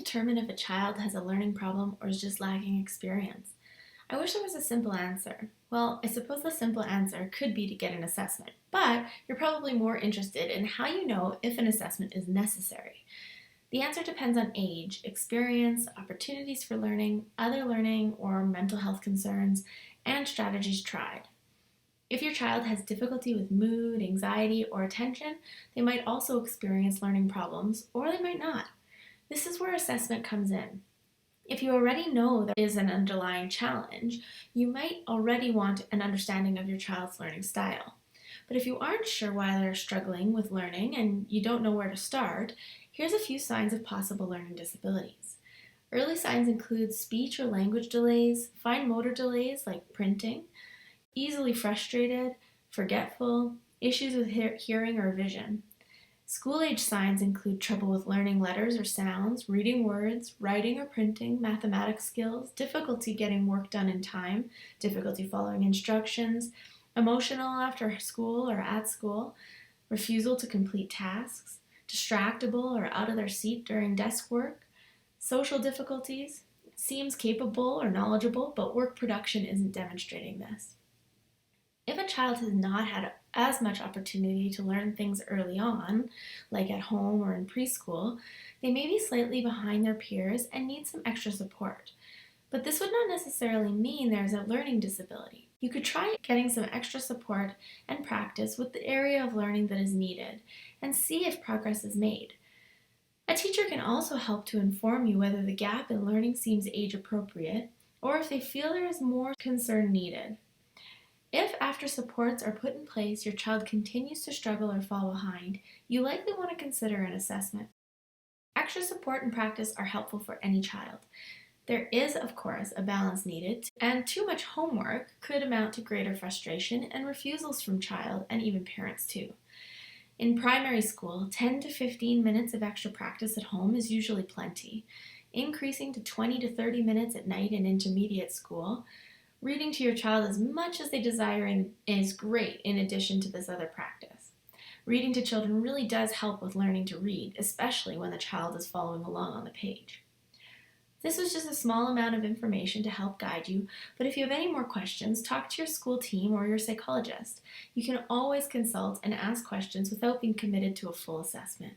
determine if a child has a learning problem or is just lacking experience? I wish there was a simple answer. Well, I suppose the simple answer could be to get an assessment, but you're probably more interested in how you know if an assessment is necessary. The answer depends on age, experience, opportunities for learning, other learning, or mental health concerns, and strategies tried. If your child has difficulty with mood, anxiety, or attention, they might also experience learning problems, or they might not. This is where assessment comes in. If you already know there is an underlying challenge, you might already want an understanding of your child's learning style. But if you aren't sure why they're struggling with learning and you don't know where to start, here's a few signs of possible learning disabilities. Early signs include speech or language delays, fine motor delays like printing, easily frustrated, forgetful, issues with hearing or vision. School-age signs include trouble with learning letters or sounds, reading words, writing or printing, mathematics skills, difficulty getting work done in time, difficulty following instructions, emotional after school or at school, refusal to complete tasks, distractible or out of their seat during desk work, social difficulties, seems capable or knowledgeable, but work production isn't demonstrating this. If a child has not had as much opportunity to learn things early on, like at home or in preschool, they may be slightly behind their peers and need some extra support. But this would not necessarily mean there's a learning disability. You could try getting some extra support and practice with the area of learning that is needed and see if progress is made. A teacher can also help to inform you whether the gap in learning seems age appropriate or if they feel there is more concern needed. If after supports are put in place your child continues to struggle or fall behind, you likely want to consider an assessment. Extra support and practice are helpful for any child. There is, of course, a balance needed, and too much homework could amount to greater frustration and refusals from child and even parents too. In primary school, 10 to 15 minutes of extra practice at home is usually plenty. Increasing to 20 to 30 minutes at night in intermediate school, reading to your child as much as they desire is great in addition to this other practice. Reading to children really does help with learning to read, especially when the child is following along on the page. This was just a small amount of information to help guide you, but if you have any more questions, talk to your school team or your psychologist. You can always consult and ask questions without being committed to a full assessment.